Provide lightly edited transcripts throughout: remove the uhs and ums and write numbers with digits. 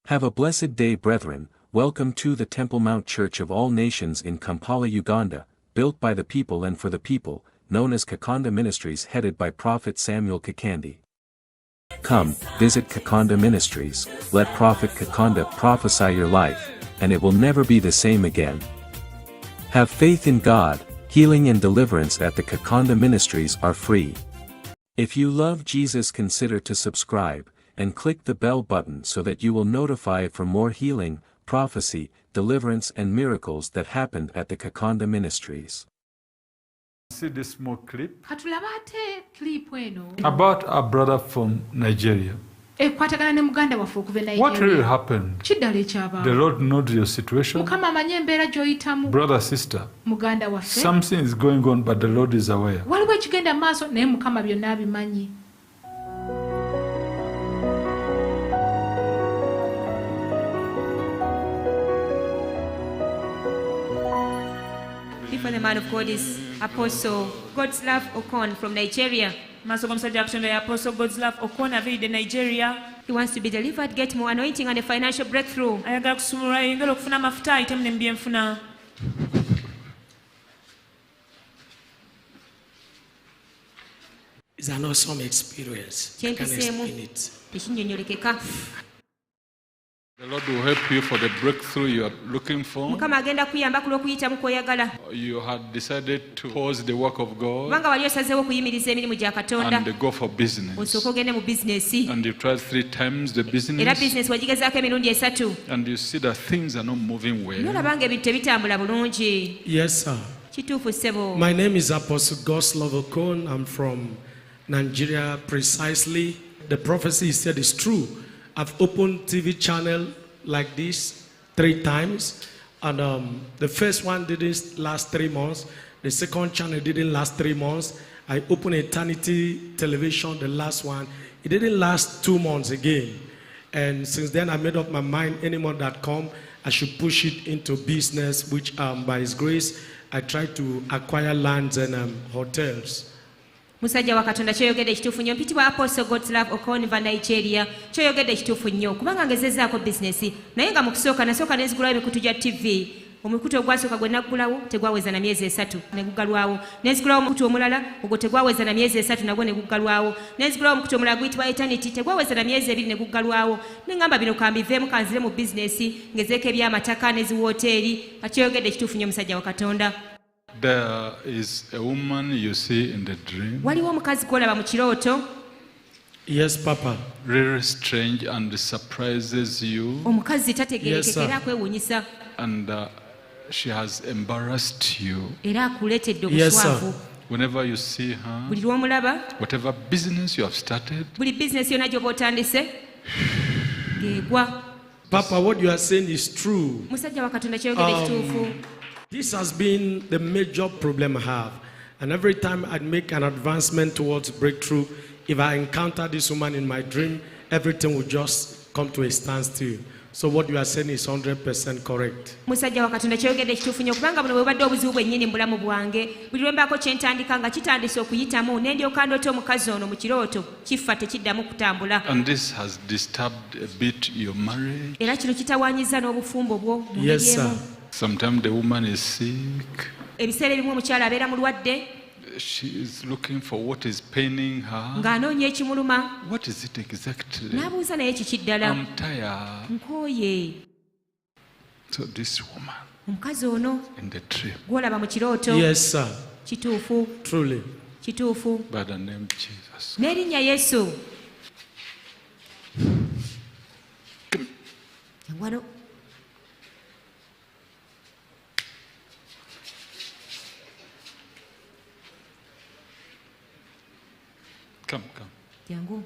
Have a blessed day, brethren. Welcome to the Temple Mount Church of All Nations in Kampala, Uganda, built by the people and for the people, known as Kakande Ministries, headed by Prophet Samuel Kakande. Come, visit Kakande Ministries, let Prophet Kakande prophesy your life, and it will never be the same again. Have faith in God. Healing and deliverance at the Kakande Ministries are free. If you love Jesus, consider to subscribe, and click the bell button so that you will notify for more healing, prophecy, deliverance and miracles that happened at the Kakande Ministries. See this small clip about our brother from Nigeria. What really happened? The Lord knows your situation. Brother, sister, something is going on, but the Lord is aware. Before the man of God is Apostle God's Love Okon from Nigeria. Apostle God's Love Okon of Nigeria. He wants to be delivered, get more anointing and a financial breakthrough. It's an awesome experience. I can explain it. The Lord will help you for the breakthrough you are looking for. You had decided to pause the work of God and go for business. And you tried 3 times the business. And you see that things are not moving well. Yes, sir. My name is Apostle God's Love Okon. I'm from Nigeria, precisely. The prophecy said is true. I've opened TV channel like this 3 times, and the first one didn't last 3 months. The second channel didn't last 3 months. I opened Eternity Television, the last one. It didn't last 2 months again. And since then, I made up my mind, any more that come, I should push it into business, which by His grace, I try to acquire lands and hotels. Musajja wa Katonda kyoyogedde ekituufu nnyo. Mpitibwa Apostle God's Love Okon va Nigeria. Kyoyogedde ekituufu nnyo kubanga ngezezaako bizinesi naye nga mu kusooka nasooka nenzigulawo emikutu gya TV. Omukutu ogwasooka gwe naggulawo tegwaweza na myezi 3 ne guggalwawo. Nenzigulawo omukutu omulala ogwo tegwaweza na myezi 3 nagwo ne guggalwawo. Nenzigulawo omukutu omulala guyitibwa Eternity tegwaweza na myezi 2 ne guggalwawo. Ne ngamba bino kambiveemu kanzire mu bizinesi ngezeeko eby'amataka n'eziwooteeri. Kyoyogedde ekituufu nnyo musajja wa Katonda. There is a woman you see in the dream. Yes, Papa. Really strange and surprises you. Yes, sir. And she has embarrassed you. Yes, sir. Whenever you see her, whatever business you have started, Papa, what you are saying is true. This has been the major problem I have. And every time I make an advancement towards breakthrough, if I encounter this woman in my dream, everything will just come to a standstill. So what you are saying is 100% correct. Musajja wa Katonda kyogedde ekituufu nnyo kubanga buno bwe badde obuzibu bwennyini mu bulamu bwange. Buli lwe mbaako kye ntandika nga kitandise okuyitamu ne ndyoka ndoota omukazi ono mu kirooto kifa tekiddamu kutambula. And this has disturbed a bit your marriage. Era kino kitawaanyiza n'obufumbo bwo. Yes, sir. Sometimes the woman is sick. Ebiseera ebimu omukyala abeera mulwadde. She is looking for what is paining her. Ng'anoonya ekimuluma. What is it exactly? N'abuuza naye kiki ddala. I'm tired. Nkooye. So this woman. Omukazi ono. In the dream. Gw'olaba mu kirooto. Yes, sir. Kituufu. Truly. Kituufu. By the name Jesus. N'erinnya Yesu. Wano. Come. Yangu.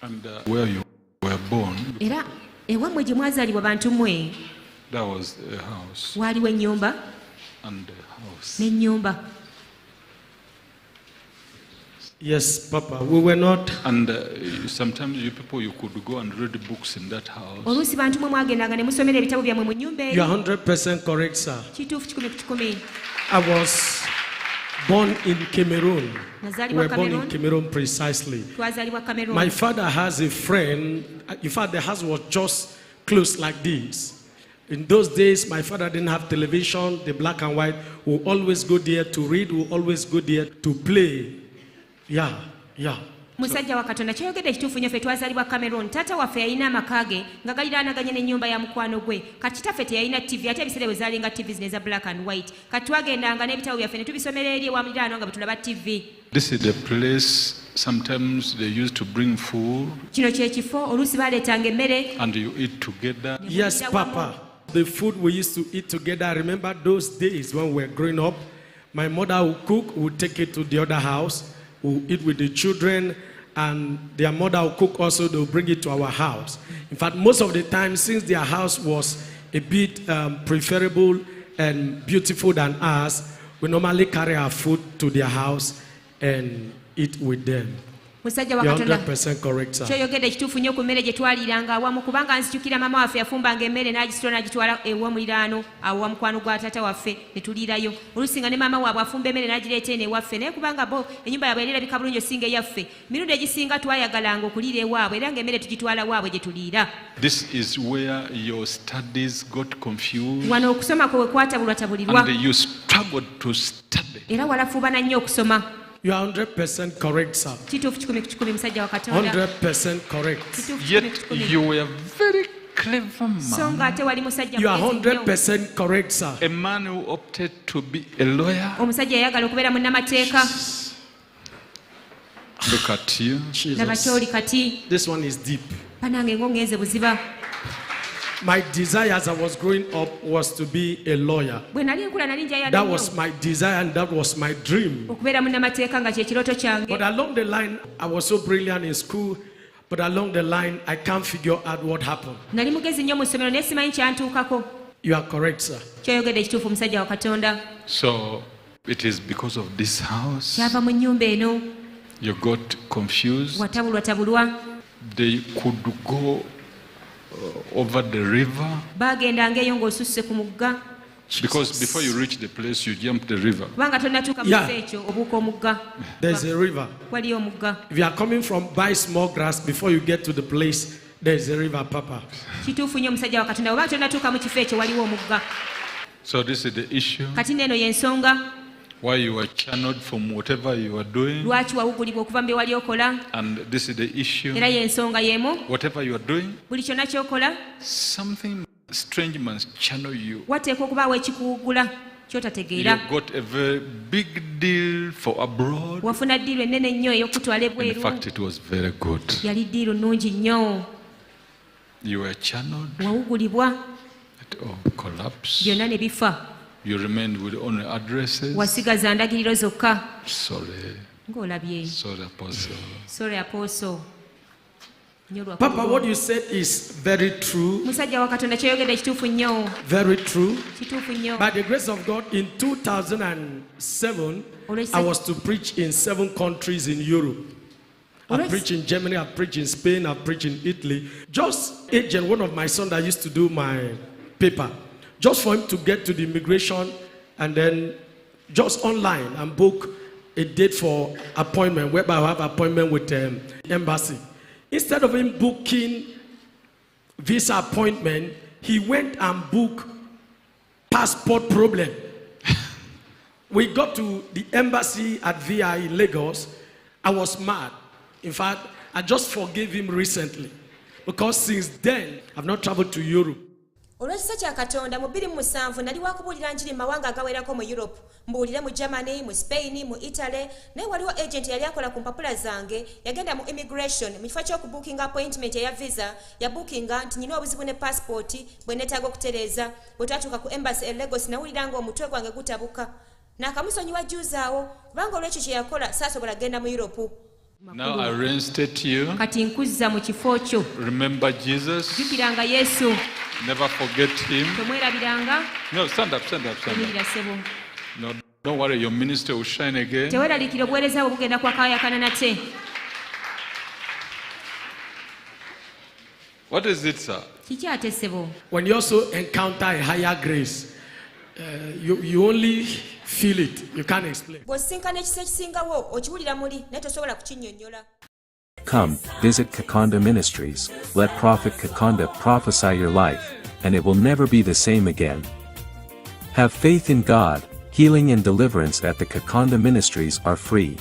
And where you were born, era ewammwe gye mwazaalibwa bantu mmwe, there was a house. Waaliwo ennyumba. And a house. N'ennyumba. Yes, Papa. We were not. And sometimes you people, you could go and read books in that house. Oluusi bantu mwe mwagendanga ne musomera ebitabo byammwe mu nnyumba eyo. You are 100% correct, sir. Kituufu 100%. I was born in Cameroon. We were born in Cameroon precisely. My father has a friend. In fact, the house was just close like this. In those days, my father didn't have television, the black and white. We'll always go there to read, we'll always go there to play. Yeah. Musajja wa Katonda kyeyogedde ekituufu nnyo ffe twazaalibwa Cameroon. Taata waffe yalina amakaage nga galiraanaganye n'ennyumba ya mukwano gwe. Kati kitaffe teyalina TV ate ebiseera bwe zaalinga TVs ne za black and white. Kati twagendanga n'ebitabo byaffe ne tubisomera eri ewa muliraano nga bwe tulaba TV. This is the place sometimes they used to bring food. Kino kye kifo oluusi baaleetanga emmere. And you eat together. Yes, Papa. The food we used to eat together. I remember those days when we were growing up. My mother would cook, would take it to the other house, would eat with the children, and their mother would cook also, they'll bring it to our house. In fact, most of the time, since their house was a bit preferable and beautiful than ours, we normally carry our food to their house and eat with them. Musajja wa Katonda 100% correct, sir. Kyoyogedde ekituufu nnyo ku mmere gye twaliranga awamu kubanga nzijukira mama waffe yafumbanga emmere n'agisitula n'agitwala ew'omuliraano awo wa mukwano gwa taata waffe ne tuliirayo. Oluusi nga ne mama waabwe afumba emmere n'agireeta eno ewaffe naye kubanga bo ennyumba yaabwe yali erabika bulungi osinga eyaffe. Mirundi egisinga twayagalanga okuliira ewaabwe era ng'emmere tugitwala waabwe gye tuliira. This is where your studies got confused. Wano okusoma kwe kwatabulwatabulirwa. And you struggled to study. Era walafuubana nnyo okusoma. You are 100% correct, sir. 100% correct. Yet you were a very clever man. You are 100% correct, sir. A man who opted to be a lawyer. Look at you. Jesus. This one is deep. My desire as I was growing up was to be a lawyer. That was my desire and that was my dream. But along the line, I was so brilliant in school, but along the line, I can't figure out what happened. You are correct, sir. So, it is because of this house you got confused. They could go over the river. Because before you reach the place, you jump the river. Yeah. There's a river. If you are coming from buy small grass, before you get to the place, there's a river, Papa. So this is the issue. Why you were channeled from whatever you were doing. And this is the issue. Whatever you are doing, something strange must channel you. You got a very big deal for abroad. In fact, it was very good. You were channeled. It all collapsed. You remained with only addresses. Sorry. Sorry, Apostle. Papa, what you said is very true. Very true. By the grace of God, in 2007, I was to preach in 7 countries in Europe. I preached in Germany, I preached in Spain, I preached in Italy. Just agent, one of my sons that used to do my paper, just for him to get to the immigration and then just online and book a date for appointment, whereby I have appointment with the embassy. Instead of him booking visa appointment, he went and booked passport problem. We got to the embassy at VI in Lagos. I was mad. In fact, I just forgave him recently because since then, I've not traveled to Europe. Olw'ekisa kya Katonda mu 2007 nali wakubuulira njiri mawanga agawerako mu Europe, mbuulire mu Germany, mu Spain, mu Italy, naye waliwo agent yali akola ku mpapula zange, yagenda mu immigration, mu kifo ky'okubookinga appointment ya visa, yabookinga nti nyina obuzibu ne passport bwe neetaaga okutereeza, bwe twatuuka ku embassy e Lagos nawulira ng'omutwe gwange gutabuka. N'akamusonyiwa juuzaawo, kubanga olw'ekyo kye yakola saasobola genda mu Europe. Now I reinstate you. Kati nkuzza mu kifo kyo. Remember Jesus. Jjukiranga Yesu. Never forget him. Tomwerabiranga. No, stand up. No, don't worry, your ministry will shine again. Teweraliikira obuweereza bwo bugenda kwakaayakana nate. What is it, sir? Kiki ate ssebo? When you also encounter a higher grace, you only feel it. You can't explain. Come, visit Kakande Ministries, let Prophet Kakande prophesy your life, and it will never be the same again. Have faith in God. Healing and deliverance at the Kakande Ministries are free.